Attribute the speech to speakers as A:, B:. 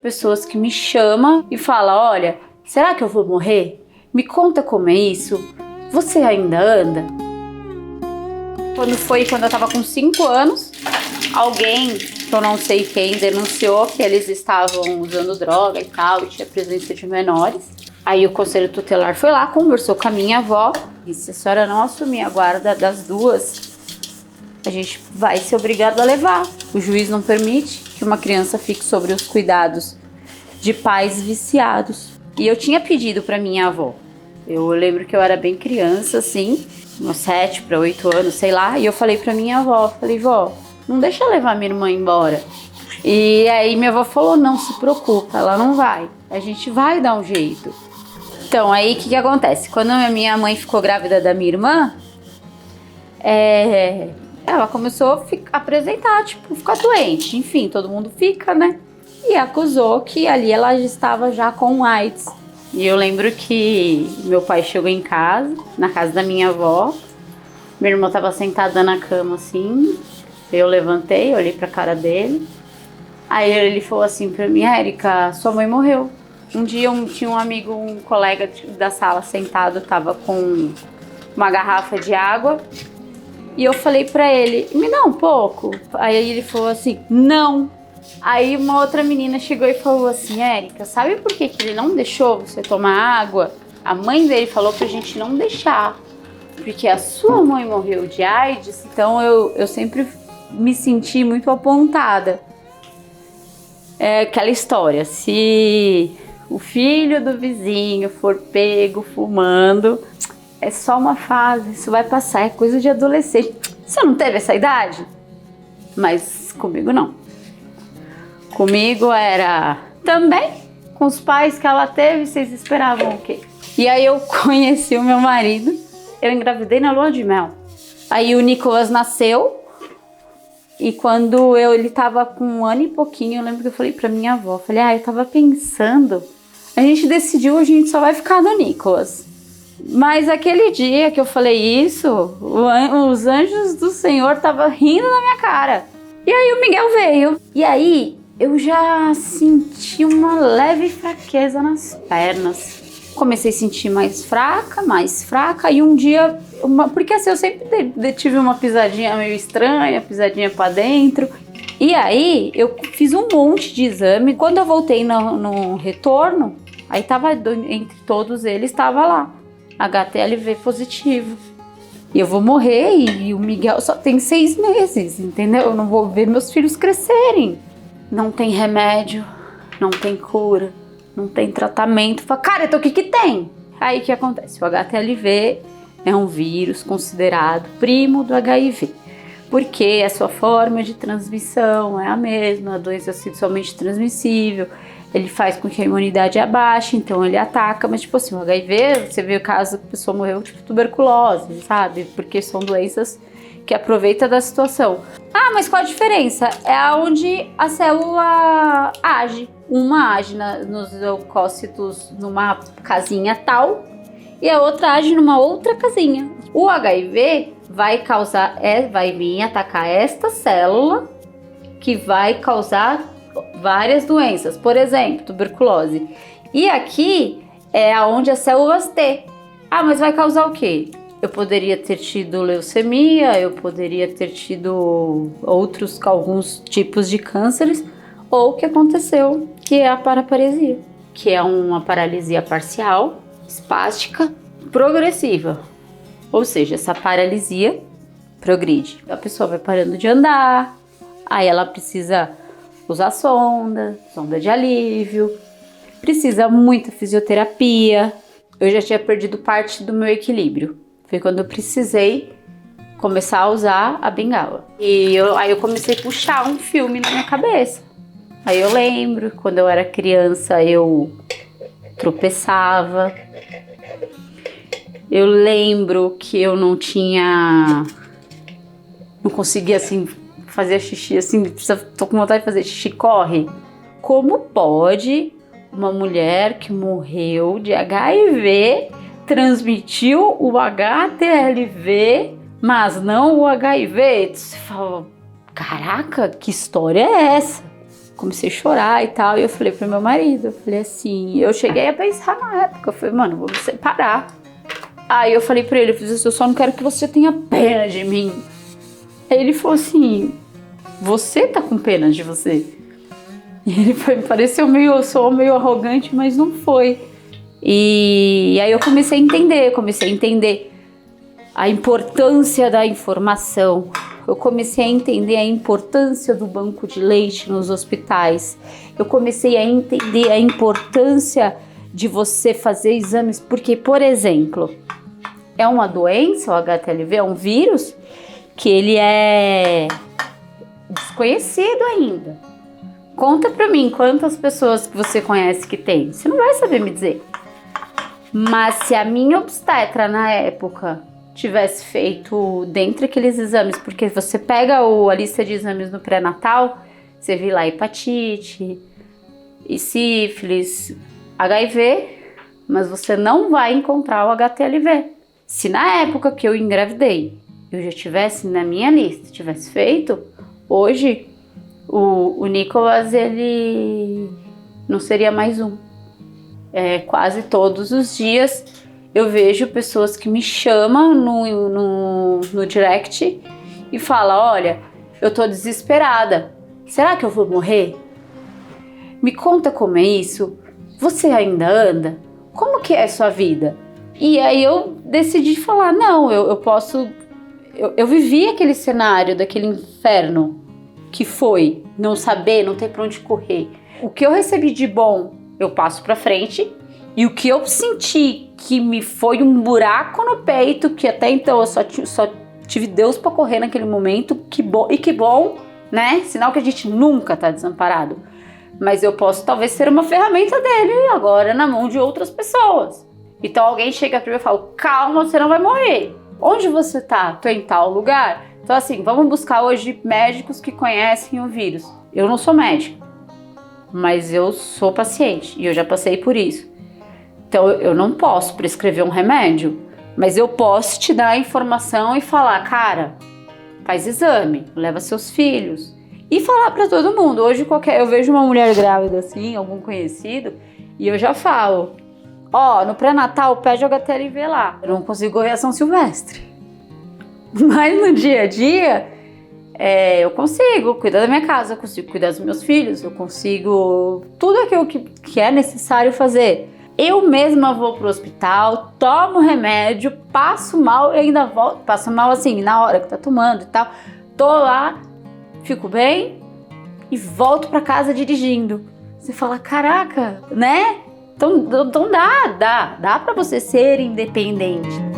A: Pessoas que me chamam e falam, olha, será que eu vou morrer? Me conta como é isso. Você ainda anda? Quando eu tava com 5 anos, alguém, que eu não sei quem, denunciou que eles estavam usando droga e tal, e tinha presença de menores. Aí o conselho tutelar foi lá, conversou com a minha avó, e se a senhora não assumir a guarda das duas, a gente vai ser obrigado a levar. O juiz não permite que uma criança fique sobre os cuidados de pais viciados. E eu tinha pedido para minha avó. Eu lembro que eu era bem criança, assim, uns 7 para 8 anos, sei lá, e eu falei para minha avó, falei, vó, não deixa eu levar minha irmã embora. E aí minha avó falou, não se preocupa, ela não vai, a gente vai dar um jeito. Então, aí o que acontece? Quando a minha mãe ficou grávida da minha irmã, ela começou a apresentar, tipo, ficar doente. Enfim, todo mundo fica, né? E acusou que ali ela estava já com AIDS. E eu lembro que meu pai chegou em casa, na casa da minha avó. Minha irmã estava sentada na cama, assim. Eu levantei, olhei pra cara dele. Aí ele falou assim pra mim, Érica, sua mãe morreu. Um dia tinha um amigo, um colega da sala sentado, tava com uma garrafa de água. E eu falei pra ele, me dá um pouco? Aí ele falou assim, não. Aí uma outra menina chegou e falou assim, Érica, sabe por que ele não deixou você tomar água? A mãe dele falou pra gente não deixar, porque a sua mãe morreu de AIDS, então eu sempre me senti muito apontada. É aquela história, se o filho do vizinho for pego fumando, é só uma fase, isso vai passar, é coisa de adolescente. Você não teve essa idade? Mas comigo não. Comigo era também com os pais que ela teve, vocês esperavam o quê? E aí eu conheci o meu marido, eu engravidei na lua de mel. Aí o Nicolas nasceu e quando ele tava com 1 ano e pouquinho, eu lembro que eu falei pra minha avó, falei, eu tava pensando, a gente decidiu, a gente só vai ficar no Nicolas. Mas aquele dia que eu falei isso, os anjos do Senhor estavam rindo na minha cara. E aí o Miguel veio. E aí eu já senti uma leve fraqueza nas pernas. Comecei a sentir mais fraca. E um dia, porque assim, eu sempre tive uma pisadinha meio estranha, pisadinha pra dentro. E aí eu fiz um monte de exame. Quando eu voltei no retorno, aí tava, entre todos eles, tava lá. HTLV positivo. E eu vou morrer e o Miguel só tem 6 meses, entendeu? Eu não vou ver meus filhos crescerem. Não tem remédio, não tem cura, não tem tratamento. Fala, cara, então o que tem? Aí o que acontece? O HTLV é um vírus considerado primo do HIV. Porque a sua forma de transmissão é a mesma, a doença é sexualmente transmissível. Ele faz com que a imunidade abaixe, então ele ataca, mas tipo assim, o HIV, você vê o caso que a pessoa morreu tipo tuberculose, sabe? Porque são doenças que aproveitam da situação. Ah, mas qual a diferença? É onde a célula age. Uma age nos leucócitos numa casinha tal e a outra age numa outra casinha. O HIV vai vir atacar esta célula que vai causar várias doenças, por exemplo, tuberculose. E aqui é onde as células T. Ah, mas vai causar o quê? Eu poderia ter tido leucemia, eu poderia ter tido alguns tipos de cânceres, ou o que aconteceu, que é a paraparesia, que é uma paralisia parcial, espástica, progressiva. Ou seja, essa paralisia progride. A pessoa vai parando de andar, aí ela precisa usar sonda de alívio, precisa muita fisioterapia. Eu já tinha perdido parte do meu equilíbrio. Foi quando eu precisei começar a usar a bengala. Aí eu comecei a puxar um filme na minha cabeça. Aí eu lembro, quando eu era criança, eu tropeçava. Eu lembro que eu não conseguia, assim, fazer xixi, assim, tô com vontade de fazer xixi, corre. Como pode uma mulher que morreu de HIV transmitiu o HTLV, mas não o HIV? Você fala, caraca, que história é essa? comecei a chorar e tal, e eu falei pro meu marido, eu falei assim, eu cheguei a pensar na época, eu falei, mano, vou me separar. Aí eu falei pra ele, eu falei assim, eu só não quero que você tenha pena de mim. Aí ele falou assim, você tá com pena de você? E ele foi, me pareceu meio, sou meio arrogante, mas não foi. E aí eu comecei a entender a importância da informação. Eu comecei a entender a importância do banco de leite nos hospitais. Eu comecei a entender a importância de você fazer exames, porque, por exemplo, é uma doença, o HTLV, é um vírus que ele é desconhecido ainda. Conta pra mim quantas pessoas que você conhece que tem. Você não vai saber me dizer. Mas se a minha obstetra na época tivesse feito dentre aqueles exames, porque você pega a lista de exames no pré-natal, você vê lá hepatite, e sífilis, HIV, mas você não vai encontrar o HTLV. Se na época que eu engravidei, eu já tivesse na minha lista, tivesse feito, hoje o Nicolas, ele não seria mais um. Quase todos os dias eu vejo pessoas que me chamam no direct e falam, olha, eu tô desesperada, será que eu vou morrer? Me conta como é isso, você ainda anda? Como que é a sua vida? E aí eu decidi falar, não, eu posso, eu vivi aquele cenário daquele inferno que foi não saber, não ter pra onde correr. O que eu recebi de bom, eu passo pra frente. E o que eu senti que me foi um buraco no peito, que até então eu só tive Deus pra correr naquele momento, que bom, né? Sinal que a gente nunca tá desamparado. Mas eu posso talvez ser uma ferramenta dele agora na mão de outras pessoas. Então alguém chega pra mim e fala, calma, você não vai morrer. Onde você tá? Tô em tal lugar? Então assim, vamos buscar hoje médicos que conhecem o vírus. Eu não sou médico, mas eu sou paciente e eu já passei por isso. Então eu não posso prescrever um remédio, mas eu posso te dar a informação e falar, cara, faz exame, leva seus filhos. E falar pra todo mundo. Hoje eu vejo uma mulher grávida assim, algum conhecido, e eu já falo, no pré-natal pede o HTLV lá. Eu não consigo correr a São Silvestre. Mas no dia a dia, eu consigo cuidar da minha casa, eu consigo cuidar dos meus filhos, eu consigo tudo aquilo que é necessário fazer. Eu mesma vou pro hospital, tomo remédio, passo mal e ainda volto. Passo mal assim, na hora que tá tomando e tal. Tô lá, fico bem e volto pra casa dirigindo. Você fala, caraca, né? Então dá pra você ser independente.